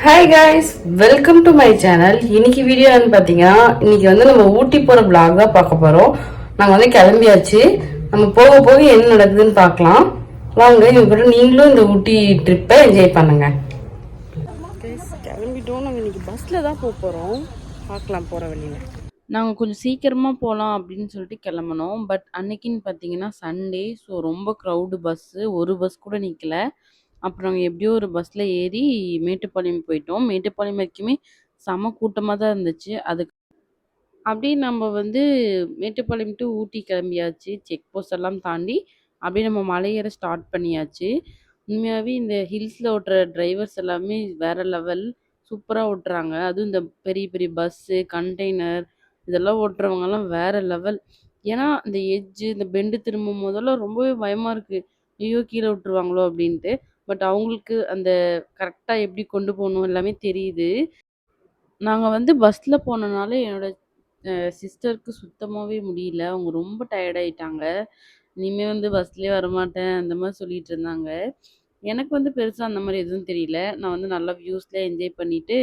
Hi guys, welcome to my channel. இன்னைக்கு video பார்த்தீங்கன்னா இன்னைக்கு நம்ம ஊட்டி போகிற vlog தான் பார்க்க போகிறோம். நாங்கள் கிளம்பியாச்சு. நம்ம போக போக என்ன நடக்குதுன்னு பார்க்கலாம். வாங்க, இப்போ நீங்களும் இந்த ஊட்டி ட்ரிப்பை என்ஜாய் பண்ணுங்க. கிளம்பிட்டோம். நாங்கள் இன்னைக்கு பஸ்ஸில் தான் போக போகிறோம். பார்க்கலாம் போகிற வழியில். நாங்கள் கொஞ்சம் சீக்கிரமாக போகலாம் அப்படின்னு சொல்லிட்டு கிளம்புனோம். பட் அன்னைக்குன்னு பார்த்தீங்கன்னா சண்டே. ஸோ ரொம்ப க்ரௌடு பஸ்ஸு. ஒரு பஸ் கூட நிற்கல. அப்புறம் நாங்கள் எப்படியோ ஒரு பஸ்ஸில் ஏறி மேட்டுப்பாளையம் போயிட்டோம். மேட்டுப்பாளையம் வரைக்குமே செம கூட்டமாக தான் இருந்துச்சு. அப்படியே நம்ம மேட்டுப்பாளையம் டு ஊட்டி கிளம்பியாச்சு. செக் போஸ்ட் எல்லாம் தாண்டி அப்படியே நம்ம மலையேற ஸ்டார்ட் பண்ணியாச்சு. உண்மையாகவே இந்த ஹில்ஸில் ஓட்டுற டிரைவர்ஸ் எல்லாமே வேற லெவல். சூப்பராக ஓட்டுறாங்க. அதுவும் இந்த பெரிய பெரிய பஸ்ஸு, கண்டெய்னர் இதெல்லாம் ஓட்டுறவங்கலாம் வேற லெவல். ஏன்னா இந்த எட்ஜு, இந்த பெண்டு திரும்பும் போதெல்லாம் ரொம்பவே பயமாக இருக்குது. ஐயோ கீழே விட்டுருவாங்களோ அப்படின்ட்டு. பட் அவங்களுக்கு அந்த கரெக்டாக எப்படி கொண்டு போகணும் எல்லாமே தெரியுது. நாங்கள் பஸ்ஸில் போனனால என்னோட சிஸ்டருக்கு சுத்தமாகவே முடியல. அவங்க ரொம்ப டயர்ட் ஆயிட்டாங்க. இனிமேல் பஸ்லேயே வரமாட்டேன் அந்த மாதிரி சொல்லிட்டு இருந்தாங்க. எனக்கு பெருசாக அந்த மாதிரி எதுவும் தெரியல. நான் நல்லா வியூஸ்லாம் என்ஜாய் பண்ணிவிட்டு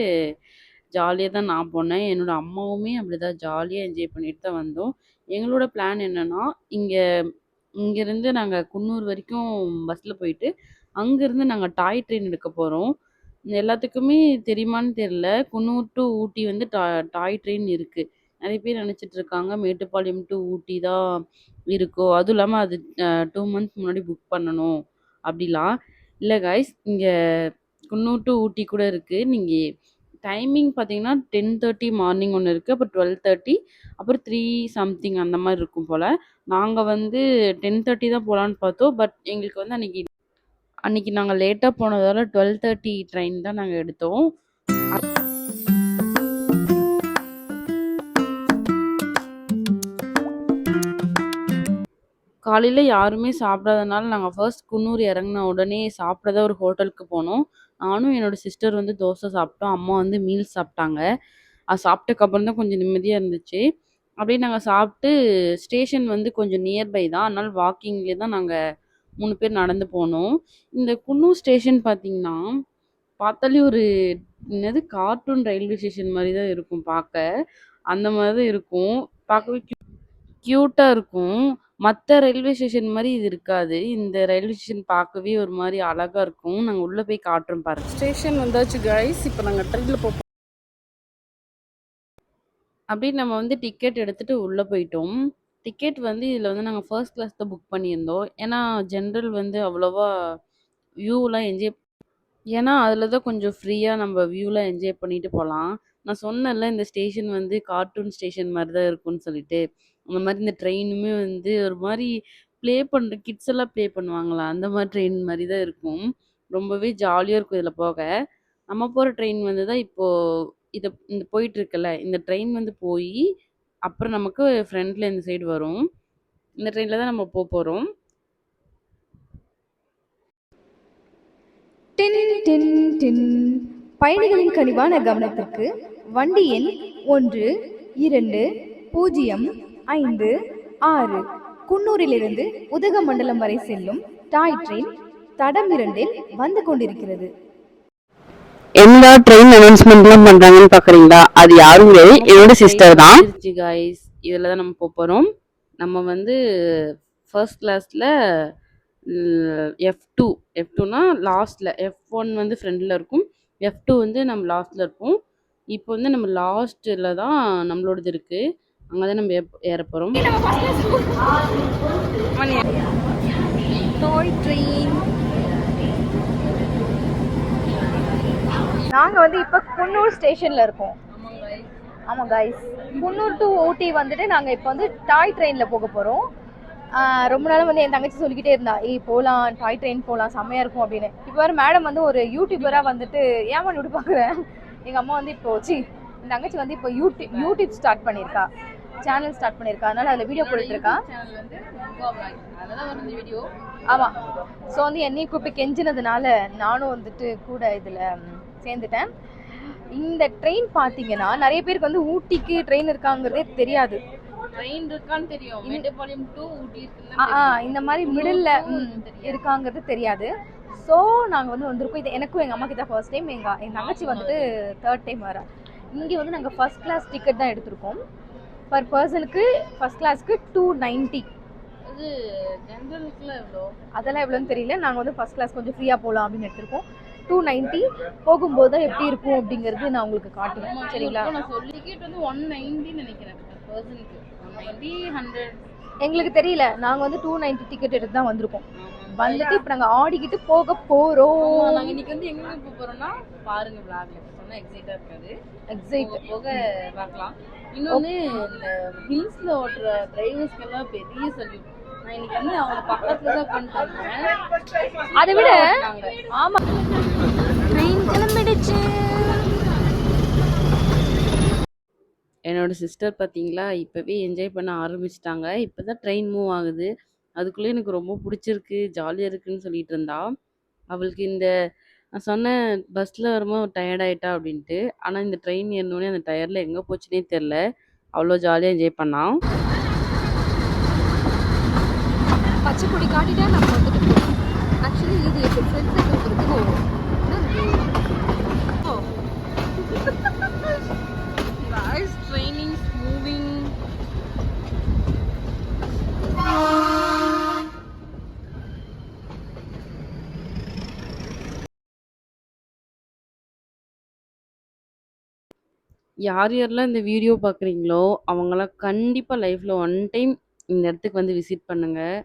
ஜாலியாக தான் நான் போனேன். என்னோட அம்மாவுமே அப்படிதான் ஜாலியாக என்ஜாய் பண்ணிட்டு தான் வந்தோம். எங்களோட பிளான் என்னன்னா, இங்கேருந்து நாங்கள் குன்னூர் வரைக்கும் பஸ்ஸில் போயிட்டு அங்கேருந்து நாங்கள் டாய் ட்ரெயின் எடுக்க போகிறோம். எல்லாத்துக்குமே தெரியுமான்னு தெரில. Coonoor to Ooty toy train இருக்குது. நிறைய பேர் நினச்சிட்டு இருக்காங்க மேட்டுப்பாளையம் டு ஊட்டி தான் இருக்கோ, அதுவும் இல்லாமல் அது 2 மந்த்ஸ் முன்னாடி புக் பண்ணணும் அப்படிலாம். இல்லை காய்ஸ், இங்கே குன்னூர் டு ஊட்டி கூட இருக்குது. நீங்கள் டைமிங் பார்த்தீங்கன்னா 10:30 மார்னிங் ஒன்று இருக்குது, அப்புறம் 12:30, அப்புறம் 3 சம்திங் அந்த மாதிரி இருக்கும் போல். நாங்கள் 10:30 தான் போகலான்னு பார்த்தோம். பட் எங்களுக்கு அன்னைக்கு நாங்கள் லேட்டாக போனதால 12:30 ட்ரெயின் தான் நாங்கள் எடுத்தோம். காலையில் யாருமே சாப்பிடாதனால நாங்கள் ஃபர்ஸ்ட் குன்னூர் இறங்கின உடனே சாப்பிட தான் ஒரு ஹோட்டலுக்கு போனோம். நானும் என்னோட சிஸ்டர் தோசை சாப்பிட்டோம். அம்மா மீல்ஸ் சாப்பிட்டாங்க. அது சாப்பிட்டதுக்கப்புறம் தான் கொஞ்சம் நிம்மதியாக இருந்துச்சு. அப்படியே நாங்கள் சாப்பிட்டு ஸ்டேஷன் கொஞ்சம் நியர்பை தான். அதனால வாக்கிங்லேயே தான் நாங்கள் 3 பேர் நடந்து போனோம். இந்த குன்னூர் ஸ்டேஷன் பார்த்தீங்கன்னா, பார்த்தாலே ஒரு என்னது கார்ட்டூன் ரயில்வே ஸ்டேஷன் மாதிரி தான் இருக்கும் பார்க்க. அந்த மாதிரி தான் இருக்கும். பார்க்கவே க்யூட்டாக இருக்கும். மற்ற ரயில்வே ஸ்டேஷன் மாதிரி இது இருக்காது. இந்த ரயில்வே ஸ்டேஷன் பார்க்கவே ஒரு மாதிரி அழகாக இருக்கும். நாங்கள் உள்ளே போய் காட்டுறோம் பாருங்க. ஸ்டேஷன் வந்தாச்சு கைஸ். இப்போ நாங்கள் ட்ரெயினில் போகிறோம். அப்படியே நம்ம டிக்கெட் எடுத்துகிட்டு உள்ளே போயிட்டோம். டிக்கெட் இதில் நாங்கள் ஃபர்ஸ்ட் கிளாஸ் தான் புக் பண்ணியிருந்தோம். ஏன்னா ஜென்ரல் அவ்வளோவா வியூலாம் என்ஜாய் ஏன்னா அதில் தான் கொஞ்சம் ஃப்ரீயாக நம்ம வியூலாம் என்ஜாய் பண்ணிட்டு போகலாம். நான் சொன்னேன்ல இந்த ஸ்டேஷன் கார்ட்டூன் ஸ்டேஷன் மாதிரி தான் இருக்கும்னு சொல்லிட்டு. அந்த மாதிரி இந்த ட்ரெயினுமே ஒரு மாதிரி ப்ளே பண்ணுற கிட்ஸ் எல்லாம் ப்ளே பண்ணுவாங்களா, அந்த மாதிரி ட்ரெயின் மாதிரி தான் இருக்கும். ரொம்பவே ஜாலியாக இருக்கும் இதில் போக. நம்ம போகிற ட்ரெயின் தான் இப்போது இந்த போயிட்டுருக்குல்ல, இந்த ட்ரெயின் போய் அப்புறம் நமக்கு ஃப்ரண்ட்டில் இந்த சைடு வரும். இந்த ட்ரெயினில் தான் நம்ம போகிறோம். டின் டின் டின் பயணிகளின் கனிவான கவனத்திற்கு வண்டி எண் 1, 2, 0, 5, 6 குன்னூரிலிருந்து உதகமண்டலம் வரை செல்லும் டாய் ட்ரெயின் தடம் 2இல் வந்து கொண்டிருக்கிறது. எல்லா ட்ரெயின் அனௌன்ஸ்மெண்ட்லாம் பண்றாங்கன்னு பாக்குறீங்களா? அது யாரும் இல்லை, என்னோட சிஸ்டர் தான். காய்ஸ், இதில் தான் நம்ம போகிறோம். நம்ம ஃபர்ஸ்ட் கிளாஸில் F2 F2னா லாஸ்ட்டில், F1 ஃப்ரண்டில் இருக்கும், F2 நம்ம லாஸ்ட்டில் இருப்போம். இப்போ நம்ம லாஸ்ட்டில் தான் நம்மளோடது இருக்குது. அங்கே தான் நம்ம ஏற போகிறோம். டாய் ட்ரெயின் நாங்கள் இப்போ குன்னூர் ஸ்டேஷனில் இருக்கோம். ஆமாம் கைஸ், குன்னூர் டு ஊட்டி நாங்கள் இப்போ டாய் ட்ரெயினில் போக போகிறோம். ரொம்ப நாளும் என் தங்கச்சி சொல்லிக்கிட்டே இருந்தா, போகலாம் டாய் ட்ரெயின் போகலாம், செம்மையாக இருக்கும் அப்படின்னு. இப்போ வேறு மேடம் ஒரு யூடியூபராக ஏமா இப்படி பார்க்குறேன். எங்கள் அம்மா இப்போ என் தங்கச்சி இப்போ யூடியூப் ஸ்டார்ட் பண்ணியிருக்கா, சேனல் ஸ்டார்ட் பண்ணியிருக்கா. அதனால அதில் வீடியோ போட்டுருக்கா. ஆமாம். ஸோ என்னையும் கூப்பிட்டு கெஞ்சினதுனால நானும் கூட இதில் சேர்ந்துட்டேன். இந்த ட்ரெயின் பார்த்தீங்கன்னா நிறைய பேருக்கு ஊட்டிக்கு ட்ரெயின் இருக்காங்கிறதே தெரியாது. ட்ரெயின் இருக்கான்னு தெரியும், மேட்டுப்பாளையம் டு ஊட்டி இந்த மாதிரி மிடில் இருக்காங்கிறது தெரியாது. ஸோ நாங்கள் வந்து வந்திருக்கோம். இது எனக்கும் எங்கள் அம்மாக்கு தான் ஃபர்ஸ்ட் டைம். என் தங்கச்சி வந்துட்டு தேர்ட் டைம் வர. இங்கே வந்து நாங்கள் ஃபர்ஸ்ட் கிளாஸ் டிக்கெட் தான் எடுத்திருக்கோம். பர் பர்சனுக்கு ஃபர்ஸ்ட் கிளாஸ்க்கு 290. அது ஜென்ரலுக்குலாம் எவ்வளோ? அதெல்லாம் எவ்வளோன்னு தெரியல. நாங்கள் வந்து ஃபர்ஸ்ட் கிளாஸ் கொஞ்சம் ஃப்ரீயாக போகலாம் அப்படின்னு எடுத்திருக்கோம். 290. போகும்போது தான் எப்படி இருக்கும் அப்படிங்கிறது நான் உங்களுக்கு காட்டுவேன். சரிங்களா? நான் சொல்லி டிக்கெட் வந்து 190 நினைக்கிறேன் பர்சனுக்கு. 190 100 எங்களுக்கு தெரியல. நாங்கள் வந்து 290 டிக்கெட் எடுத்து தான் வந்திருக்கோம். வந்துட்டு இப்போ நாங்கள் ஆடிக்கிட்டு போக போகிறோம். நாங்கள் இன்னைக்கு வந்து எங்கே போக போகிறோம்னா பாருங்க vlogல சொன்னால் எக்ஸைட்டாக இருக்காது. எக்ஸைட் போக பார்க்கலாம். இன்னொன்று இந்த ஹில்ஸில் ஓட்டுற டிரைவர்ஸ்க்கெல்லாம் பெரிய சல்யூட். நான் இன்னைக்கு வந்து அவங்க பக்கத்தில் தான் பண்ணிட்டு அதை விட ஆமாம் ட்ரெயின் கிளம்பிடுச்சு. என்னோட சிஸ்டர் பார்த்தீங்களா இப்போவே என்ஜாய் பண்ண ஆரம்பிச்சிட்டாங்க. இப்போ தான் ட்ரெயின் மூவ் ஆகுது. அதுக்குள்ளே எனக்கு ரொம்ப பிடிச்சிருக்கு ஜாலியாக இருக்குன்னு சொல்லிட்டு இருந்தா. அவளுக்கு இந்த நான் சொன்னேன் பஸ்ஸில் வரும்போது டயர்ட் ஆயிட்டா அப்படின்ட்டு. ஆனால் இந்த ட்ரெயின் ஏறினோடனே அந்த டயர்டில் எங்கே போச்சுன்னே தெரில. அவ்வளோ ஜாலியாக என்ஜாய் பண்ணான். பச்சை கொடி காட்டிட்டா நம்ம வந்துட்டு போகணும். ஆக்சுவலி இது எங்கள் ஃப்ரெண்ட்ஸுக்கு இருக்கும். Training moving. யார் யாரெல்லாம் இந்த வீடியோ பார்க்குறீங்களோ அவங்களாம் கண்டிப்பாக லைஃப்பில் ஒன் டைம் இந்த இடத்துக்கு வந்து விசிட் பண்ணுங்கள்.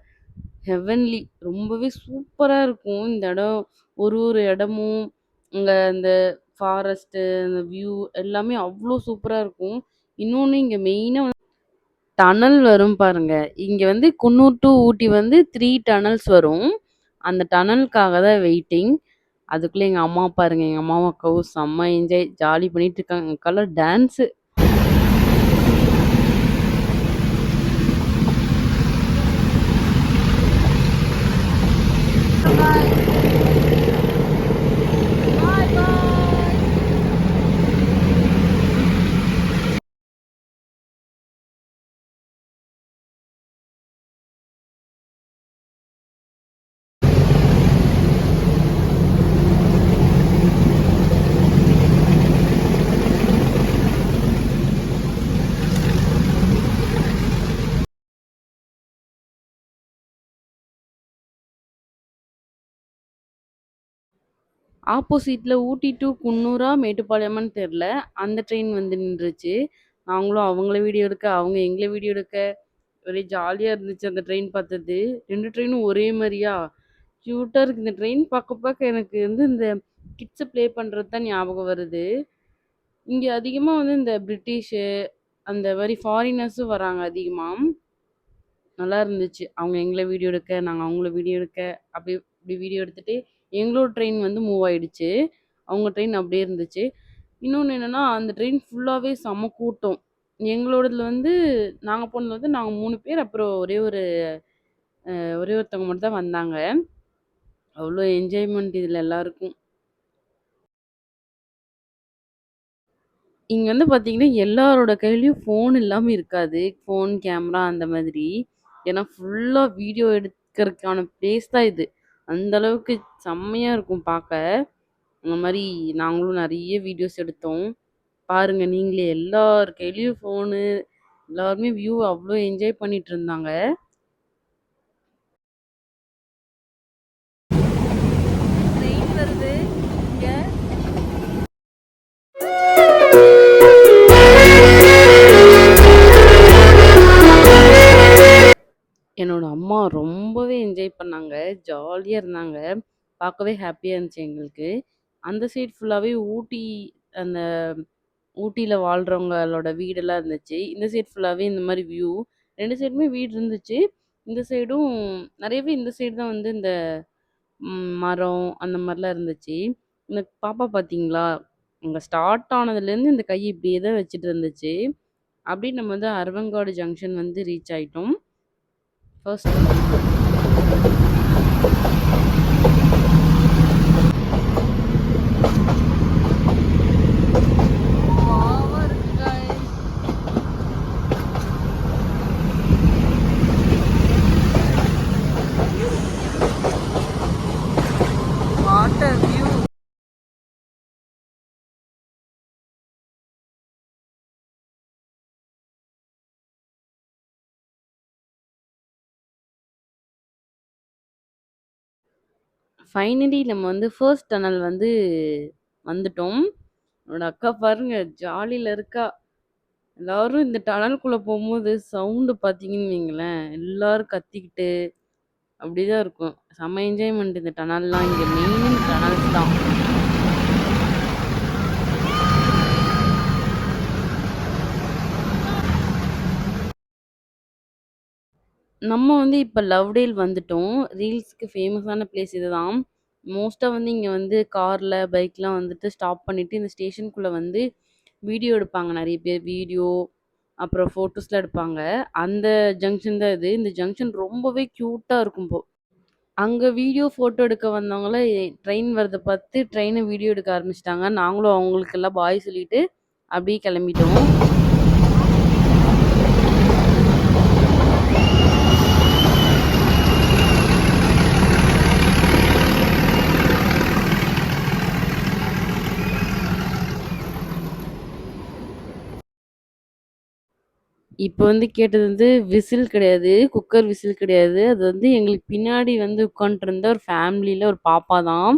ஹெவன்லி ரொம்பவே சூப்பராக இருக்கும் இந்த இடம். ஒரு ஒரு இடமும் இங்கே இந்த ஃபாரஸ்ட்டு அந்த வியூ எல்லாமே அவ்வளோ சூப்பராக இருக்கும். இன்னொன்று இங்கே மெயினாக டனல் வரும் பாருங்க. இங்க வந்து குன்னூர் டு ஊட்டி வந்து 3 டனல்ஸ் வரும். அந்த டனலுக்காக தான் வெயிட்டிங். அதுக்குள்ள எங்க அம்மா பாருங்க. எங்க அம்மாவும் அக்காவும் செம்ம என்ஜாய் ஜாலி பண்ணிட்டு இருக்காங்க. அக்காலாம் டான்ஸு. ஆப்போசிட்ல ஊட்டி டு குன்னூரா மேட்டுப்பாளையமான்னு தெரில. அந்த ட்ரெயின் வந்து நின்றுச்சு. நாங்களும் அவங்கள வீடியோ எடுக்க, அவங்க எங்கள வீடியோ எடுக்க ஒரே ஜாலியா இருந்துச்சு அந்த ட்ரெயின் பார்த்தது. 2 ட்ரெயினும் ஒரே மாரியா கியூட்டா இருக்கு. இந்த ட்ரெயின் பார்க்க பார்க்க எனக்கு வந்து இந்த கிட்ஸ ப்ளே பண்றது தான் ஞாபகம் வருது. இங்க அதிகமா வந்து இந்த பிரிட்டிஷு அந்த மாரி ஃபாரினர்ஸும் வராங்க அதிகமா. நல்லா இருந்துச்சு. அவங்க எங்கள வீடியோ எடுக்க, நாங்க அவங்கள வீடியோ எடுக்க, அப்படி இப்படி வீடியோ எடுத்துட்டு எங்களோட ட்ரெயின் வந்து மூவ் ஆயிடுச்சு. அவங்க ட்ரெயின் அப்படியே இருந்துச்சு. இன்னொன்னு என்னன்னா, அந்த ட்ரெயின் ஃபுல்லாவே செம கூட்டம். எங்களோடதுல வந்து நாங்க போனதுல வந்து நாங்க 3 பேர். அப்புறம் ஒரே ஒருத்தவங்க மட்டும் தான் வந்தாங்க. அவ்வளோ என்ஜாய்மெண்ட் இதுல எல்லாருக்கும். இங்க வந்து பார்த்தீங்கன்னா, எல்லாரோட கையிலயும் ஃபோன் இல்லாம இருக்காது. ஃபோன், கேமரா அந்த மாதிரி. ஏன்னா ஃபுல்லா வீடியோ எடுக்கறதுக்கான பிளேஸ் தான் இது. அந்த அளவுக்கு செம்மையா இருக்கும் பார்க்க. அந்த மாரி நாங்களும் நெறைய வீடியோஸ் எடுத்தோம். பாருங்க நீங்களே எல்லார் கையிலயும் ஃபோனு. எல்லாருமே வியூ அவ்ளோ என்ஜாய் பண்ணிட்டு இருந்தாங்க. ட்ரெயின் வருது இங்க. என்னோட அம்மா ரொம்பவே என்ஜாய் பண்ணாங்க. ஜாலியா இருந்தாங்க. பார்க்கவே ஹேப்பியா இருந்துச்சு எங்களுக்கு. அந்த சைடு ஃபுல்லாவே ஊட்டி அந்த ஊட்டியில வாழ்றவங்களோட வீடெல்லாம் இருந்துச்சு. இந்த சைடு ஃபுல்லாவே இந்த மாரி வியூ. 2 சைடுமே வீடு இருந்துச்சு. இந்த சைடும் நெறையவே இந்த சைடு தான் வந்து இந்த மரம் அந்த மாரிலாம் இருந்துச்சு. இந்த பாப்பா பார்த்தீங்களா? அங்க ஸ்டார்ட் ஆனதுலேருந்து இந்த கை இப்படியே தான் வச்சுட்டு இருந்துச்சு. அப்படியே நம்ம வந்து அரவங்காடு ஜங்ஷன் வந்து ரீச் ஆயிட்டோம். ஃபர்ஸ்ட் வாவா இருக்கு guys. ஃபைனலி நம்ம வந்து ஃபர்ஸ்ட் டனல் வந்து வந்துட்டோம். என்னோட அக்கா பாருங்க ஜாலியில இருக்கா. எல்லாரும் இந்த டனலுக்குள்ள போம்போது சவுண்டு பார்த்தீங்கன்னு வைங்களேன், எல்லாரும் கத்திக்கிட்டு அப்படிதான் இருக்கும். செம்ம என்ஜாய்மெண்ட் இந்த டனல்லாம். இங்க மெயின் டனல்ஸ் தான். நம்ம வந்து இப்ப லவ்டேல் வந்துட்டோம். ரீல்ஸ்க்கு ஃபேமஸான பிளேஸ் இதுதான். மோஸ்ட்டா வந்து இங்க வந்து கார்ல, பைக்லாம் வந்துட்டு ஸ்டாப் பண்ணிட்டு இந்த ஸ்டேஷனுக்குள்ள வந்து வீடியோ எடுப்பாங்க நெறைய பேர். வீடியோ, அப்புறம் ஃபோட்டோஸ்லாம் எடுப்பாங்க. அந்த ஜங்ஷன் தான் இது. இந்த ஜங்ஷன் ரொம்பவே கியூட்டா இருக்கும் அங்க வீடியோ, ஃபோட்டோ எடுக்க வந்தவங்கள ட்ரெயின் வரத பார்த்து ட்ரெயின வீடியோ எடுக்க ஆரம்பிச்சுட்டாங்க. நாங்களும் அவங்களுக்கெல்லாம் பாய் சொல்லிட்டு அப்படியே கிளம்பிட்டோம். இப்ப வந்து கேட்டது வந்து விசில் கிடையாது. குக்கர் விசில் கிடையாது. அது வந்து எங்களுக்கு பின்னாடி வந்து உட்காந்துட்டுருந்த ஒரு ஃபேமிலில ஒரு பாப்பா தான்.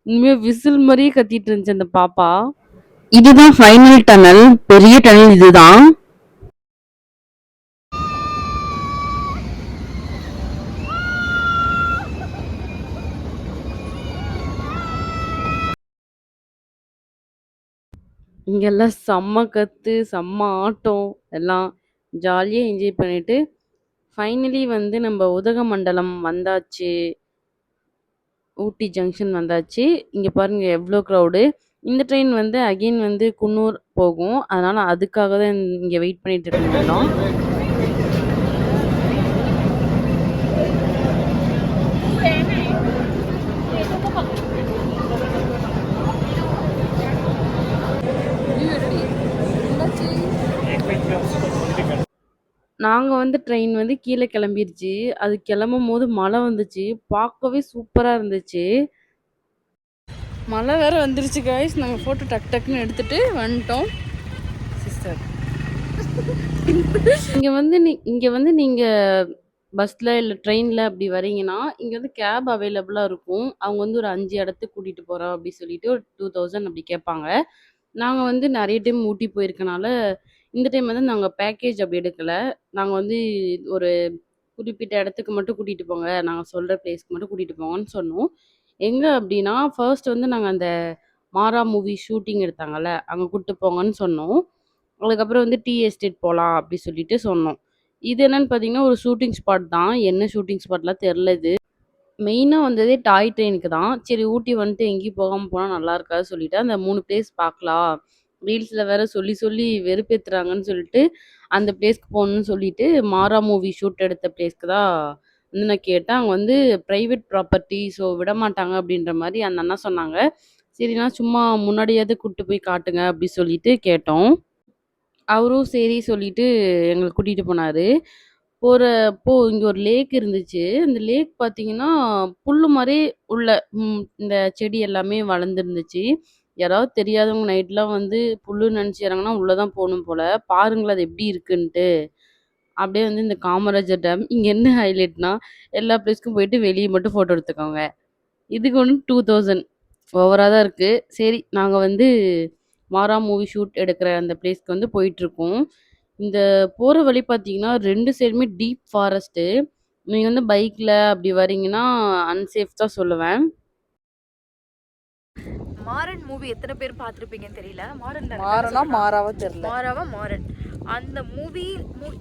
உண்மையா விசில் மாரியே கத்திட்டு இருந்துச்சு அந்த பாப்பா. இதுதான் ஃபைனல் டனல். பெரிய டனல் இதுதான். இங்கெல்லாம் செம்ம கத்து, செம்ம ஆட்டம் எல்லாம் ஜாலியா என்ஜாய் பண்ணிட்டு, ஃபைனலி வந்து நம்ம உதகமண்டலம் வந்தாச்சு. ஊட்டி ஜங்ஷன் வந்தாச்சு. இங்க பாருங்க எவ்ளோ க்ரவுடு. இந்த ட்ரெயின் வந்து அகைன் வந்து குன்னூர் போகும். அதனால அதுக்காக தான் இங்க வெயிட் பண்ணிட்டு இருக்கோம். நாங்க வந்து ட்ரெயின் வந்து கீழ கிளம்பிருச்சு. அது கிளம்பும்போது மழை வந்துச்சு. பார்க்கவே சூப்பரா இருந்துச்சு. மழை வேற வந்துருச்சு காய்ஸ். நாங்க ஃபோட்டோ டக் டக்குன்னு எடுத்துட்டு வந்துட்டோம். சிஸ்டர் இங்க வந்து நீங்க பஸ்ல இல்ல ட்ரெயின்ல அப்படி வரீங்கன்னா, இங்க வந்து கேப் அவைலபிளா இருக்கும். அவங்க வந்து ஒரு 5 இடத்துக்கு கூட்டிட்டு போறோம் அப்படி சொல்லிட்டு ஒரு 2000 அப்படி கேட்பாங்க. நாங்க வந்து நெறைய டைம் ஊட்டி போயிருக்கனால, இந்த டைம் வந்து நாங்க பேக்கேஜ் அப்படி எடுக்கல. நாங்க வந்து ஒரு குறிப்பிட்ட இடத்துக்கு மட்டும் கூட்டிட்டு போங்க. நாங்க சொல்ற பிளேஸ்க்கு மட்டும் கூட்டிட்டு போங்கன்னு சொன்னோம். எங்க அப்படின்னா, ஃபர்ஸ்ட் வந்து நாங்க அந்த மாறா மூவி ஷூட்டிங் எடுத்தாங்கல்ல, அங்க கூட்டு போங்கன்னு சொன்னோம். அதுக்கப்புறம் வந்து டீ எஸ்டேட் போலாம் அப்படி சொல்லிட்டு சொன்னோம். இது என்னன்னு பார்த்தீங்கன்னா, ஒரு ஷூட்டிங் ஸ்பாட் தான். என்ன ஷூட்டிங் ஸ்பாட்லாம் தெர்ல இது. மெயினா வந்ததே டாய் ட்ரெயினுக்கு தான். சரி ஊட்டி வந்துட்டு எங்கேயும் போகாம போனா நல்லா இருக்காது சொல்லிட்டு, அந்த 3 பிளேஸ் பார்க்கலாம். ரீல்ஸ்ல வேற சொல்லி சொல்லி வெறுப்பேத்துறாங்கன்னு சொல்லிட்டு, அந்த பிளேஸ்க்கு போகணும்னு சொல்லிட்டு, மாறா மூவி ஷூட் எடுத்த பிளேஸ்க்கு தான் வந்து நான் கேட்டேன். அங்க வந்து பிரைவேட் ப்ராப்பர்ட்டி ஸோ விடமாட்டாங்க அப்படின்ற மாரி அந்த அண்ணா சொன்னாங்க. சரிண்ணா சும்மா முன்னாடியாவது கூட்டு போய் காட்டுங்க அப்படி சொல்லிட்டு கேட்டோம். அவரும் சரி சொல்லிட்டு எங்கள கூட்டிட்டு போனாரு. போறப்போ இங்க ஒரு லேக் இருந்துச்சு. அந்த லேக் பார்த்தீங்கன்னா, புல்லு மாரி உள்ள இந்த செடி எல்லாமே வளர்ந்துருந்துச்சு. யாராவது தெரியாதவங்க நைட்லாம் வந்து புல்லுன்னு நெனச்சு இறங்குனா, உள்ள தான் போணும் போல. பாருங்களேன் அது எப்படி இருக்குன்ட்டு. அப்படியே வந்து இந்த காமராஜர் டேம். இங்க என்ன ஹைலைட்னா, எல்லா பிளேஸ்க்கும் போயிட்டு வெளிய மட்டும் ஃபோட்டோ எடுத்துக்கோங்க. இதுக்கு ஒண்ணு 2000 ஓவரா தான் இருக்கு. சரி நாங்க வந்து மாறா மூவி ஷூட் எடுக்கிற அந்த பிளேஸ்க்கு வந்து போயிட்டுருக்கோம். இந்த போற வழி பார்த்தீங்கன்னா, 2 சைடுமே டீப் ஃபாரஸ்ட்டு. நீங்க வந்து பைக்ல அப்படி வரீங்கன்னா, அன்சேஃப் தான் சொல்லுவேன். மாறன் மூவி எத்தனை பேர் பார்த்துருப்பீங்கன்னு தெரியல. மாறன் மாறனா மாறாவா தெரியல. மாறாவா மாறன் அந்த மூவி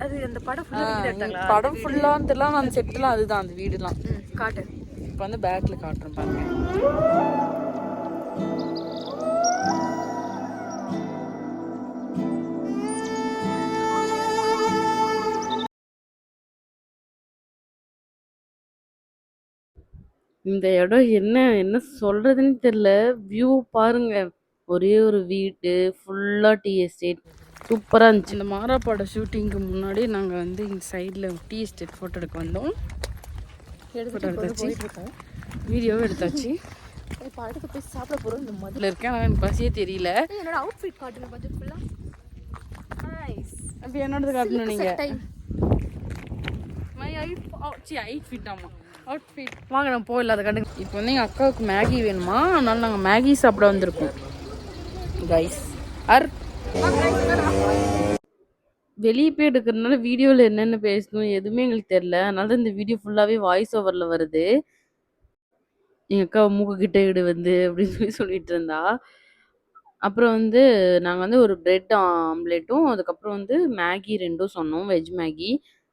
அது அந்த படம் ஃபுல்லா எடுத்தாங்களா? படம் ஃபுல்லான்னு தெரியல. ஆனா அந்த செட்லாம் அதுதான் அந்த வீடுலாம். காட்டு. இப்போ வந்து பேக்ல காட்டுறேன் பாருங்க. இந்த இடம் என்ன என்ன சொல்றதுன்னு தெரியல. வியூ பாருங்க. ஒரே ஒரு வீடு, ஃபுல்லா டீ எஸ்டேட். சூப்பரா இருந்துச்சு. இந்த மாறா பட ஷூட்டிங்க்கு முன்னாடி நாங்க வந்து இந்த சைடுல டீ எஸ்டேட் ஃபோட்டோ எடுக்க வந்தோம். ஃபோட்டோ எடுத்தாச்சு. வீடியோவும் எடுத்தாச்சு. இப்போ அடுத்து போய் சாப்பிட போறோம். இந்த முதல்ல இருக்கேன். ஆனால் எனக்கு பசியே தெரியல. என்னோட அவுட்ஃபிட் காட்டுங்க கொஞ்சம் ஃபுல்லா. நைஸ். அப்படி என்னோடது காட்டணும் நீங்க. மை ஐட்ஃபிட் ஆமா. அவுட்ஃபிட் வாங்க நம்ம போயிடலாம் அதை கண்டு. இப்போ வந்து எங்கள் அக்காவுக்கு மேகி வேணுமா, அதனால நாங்கள் மேகி சாப்பிட வந்திருக்கோம் கைஸ். வெளியே போய் எடுக்கிறதுனால வீடியோவில் என்னென்ன பேசணும் எதுவுமே எங்களுக்கு தெரில, அதனால தான் இந்த வீடியோ ஃபுல்லாகவே வாய்ஸ் ஓவரில் வருது. எங்கள் அக்கா மூக்கு கிட்ட இடு வந்து அப்படின்னு சொல்லிட்டு இருந்தா. அப்புறம் வந்து நாங்கள் வந்து ஒரு பிரெட் ஆம்லேட்டும் அதுக்கப்புறம் வந்து மேகி 2ம் சொன்னோம், வெஜ் மேகி.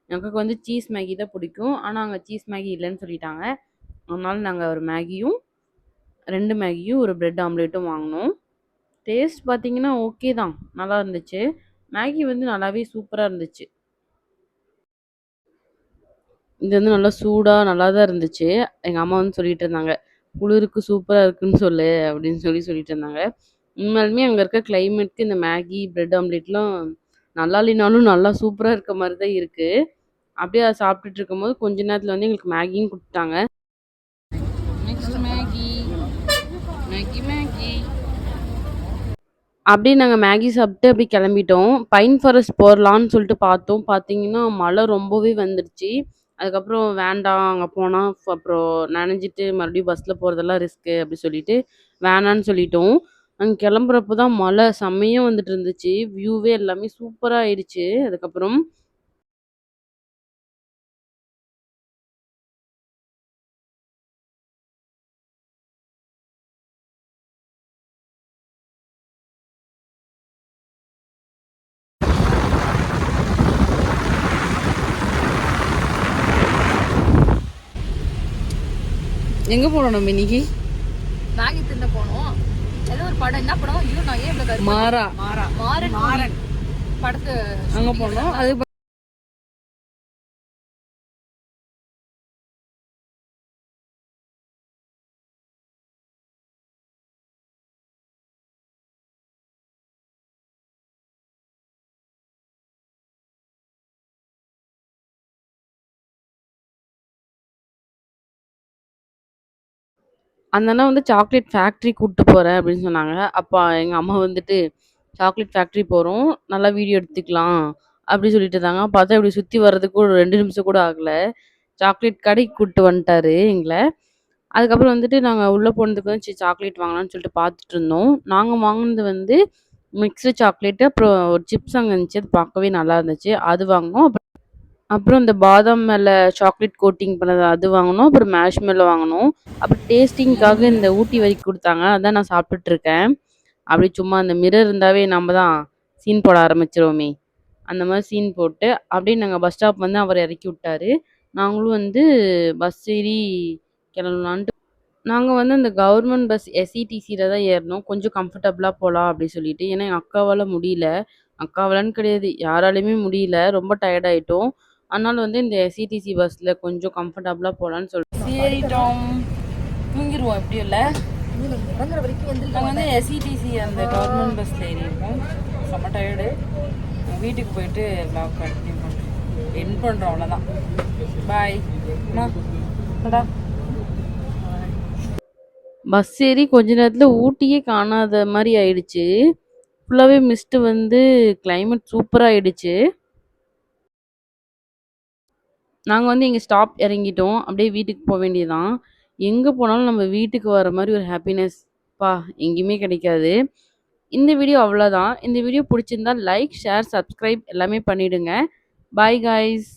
எங்கள் அக்காவுக்கு வந்து சீஸ் மேகி தான் பிடிக்கும், ஆனால் அங்கே சீஸ் மேகி இல்லைன்னு சொல்லிட்டாங்க. அதனால நாங்கள் ஒரு மேகியும் 2 மேகியும் ஒரு பிரெட் ஆம்லேட்டும் வாங்கினோம். டேஸ்ட் பார்த்தீங்கன்னா ஓகே தான், நல்லா இருந்துச்சு. மேகி வந்து நல்லாவே சூப்பராக இருந்துச்சு. இது வந்து நல்லா சூடாக நல்லா தான் இருந்துச்சு. எங்கள் அம்மா வந்து சொல்லிட்டு இருந்தாங்க, குளிருக்கு சூப்பராக இருக்குன்னு சொல்லு அப்படின்னு சொல்லிட்டு இருந்தாங்க. உண்மையாலுமே அங்கே இருக்க கிளைமேட்க்கு இந்த மேகி பிரெட் ஆம்லேட்லாம் நல்லா இல்லைனாலும் நல்லா சூப்பராக இருக்க மாதிரி தான் இருக்குது. அப்படியே அதை சாப்பிட்டுட்டு இருக்கும்போது கொஞ்ச நேரத்தில் வந்து எங்களுக்கு மேகியும் கொடுத்தாங்க. நெக்ஸ்ட் மேகி மேகி மேகி அப்படியே நாங்கள் மேகி சாப்பிட்டு அப்படியே கிளம்பிட்டோம். பைன் ஃபாரஸ்ட் போகலான்னு சொல்லிட்டு பார்த்தோம். பார்த்தீங்கன்னா மழை ரொம்பவே வந்துடுச்சு. அதுக்கப்புறம் வேண்டாம் அங்கே போனால் அப்புறம் நனைஞ்சிட்டு மறுபடியும் பஸ்ஸில் போகிறதெல்லாம் ரிஸ்க்கு அப்படி சொல்லிட்டு வேணான்னு சொல்லிட்டோம். அங்கே கிளம்புறப்போ தான் மழை செம்மையாக வந்துட்டு இருந்துச்சு. வியூவே எல்லாமே சூப்பராக ஆயிடுச்சு. அதுக்கப்புறம் எங்கே போனோம் நம்ம இன்னைக்கு? மேகி தின்ன போனோம். ஏதோ ஒரு படம், என்ன படம்? ஐயோ நான் ஏன் இப்படி கருத்து- மாறா மாறன் படத்து அங்கே போனோம். அது அந்த அண்ணா வந்து சாக்லேட் ஃபேக்ட்ரி கூப்பிட்டு போகிறேன் அப்படின்னு சொன்னாங்க. அப்போ எங்கள் அம்மா வந்துட்டு சாக்லேட் ஃபேக்ட்ரி போகிறோம், நல்லா வீடியோ எடுத்துக்கலாம் அப்படி சொல்லிட்டு இருந்தாங்க. பார்த்தா இப்படி சுற்றி வர்றதுக்கு ஒரு 2 நிமிஷம் கூட ஆகலை, சாக்லேட் கடைக்கு கூப்பிட்டு வந்துட்டாரு எங்களை. அதுக்கப்புறம் வந்துட்டு நாங்கள் உள்ளே போனதுக்கு வந்து சரி சாக்லேட் வாங்கலாம்னு சொல்லிட்டு பார்த்துட்டு இருந்தோம். நாங்கள் வாங்கினது வந்து மிக்ஸ்டு சாக்லேட்டு, அப்புறம் ஒரு சிப்ஸ் அங்கே இருந்துச்சு, அது பார்க்கவே நல்லா இருந்துச்சு, அது வாங்கினோம். அப்புறம் இந்த பாதாம் மேலே சாக்லேட் கோட்டிங் பண்ணது அது வாங்கினோம். அப்புறம் மேஷ்மெல்லோ வாங்கினோம். அப்புறம் டேஸ்டிங்காக இந்த ஊட்டி வரைக்கும் கொடுத்தாங்க, அதான் நான் சாப்பிட்டுட்ருக்கேன். அப்படி சும்மா அந்த மிரர் இருந்தாவே நம்ம தான் சீன் போட ஆரம்பிச்சிருவோமே, அந்த மாதிரி சீன் போட்டு அப்படியே நாங்கள் பஸ் ஸ்டாப் வந்து அவர் இறக்கி விட்டாரு. நாங்களும் வந்து பஸ் ஏறி கிளம்பலான்ட்டு நாங்கள் வந்து அந்த கவர்மெண்ட் பஸ் எஸ்இடிசியில் தான் ஏறினோம். கொஞ்சம் கம்ஃபர்டபுளாக போகலாம் அப்படி சொல்லிட்டு. ஏன்னா எங்கள் அக்காவால் முடியல, அக்காவாலன்னு கிடையாது யாராலையுமே முடியல, ரொம்ப டயர்ட் ஆகிட்டோம். அதனால வந்து இந்த எஸ்இடிசி பஸ்ஸில் கொஞ்சம் கம்ஃபர்டபுளாக போகலான்னு சொல்லிட்டு ஏறிட்டோம். தூங்கிடுவோம் எப்படியும் இல்லை. இறங்குற வரைக்கும் வந்து நாங்கள் வந்து எஸ்இடிசி அந்த கவர்மெண்ட் பஸ்ஸில் ஏறியிருக்கோம். செம்ம டயர்டு. வீட்டுக்கு போயிட்டு வ்ளாக் கண்டினியூ பண்ணுறோம், என் பண்ணுறோம், அவ்வளோதான். பாய். பஸ் ஏறி கொஞ்ச நேரத்தில் ஊட்டியே காணாத மாதிரி ஆயிடுச்சு. ஃபுல்லாகவே மிஸ்ட்டு வந்து கிளைமேட் சூப்பராக ஆயிடுச்சு. நாங்கள் வந்து இங்கே ஸ்டாப் இறங்கிட்டோம், அப்படியே வீட்டுக்கு போக வேண்டியதுதான். எங்கே போனாலும் நம்ம வீட்டுக்கு வர மாதிரி ஒரு ஹாப்பினஸ் எங்கேயுமே கிடைக்காது. இந்த வீடியோ அவ்வளோதான். இந்த வீடியோ பிடிச்சிருந்தா லைக், ஷேர், சப்ஸ்கிரைப் எல்லாமே பண்ணிவிடுங்க. Bye guys.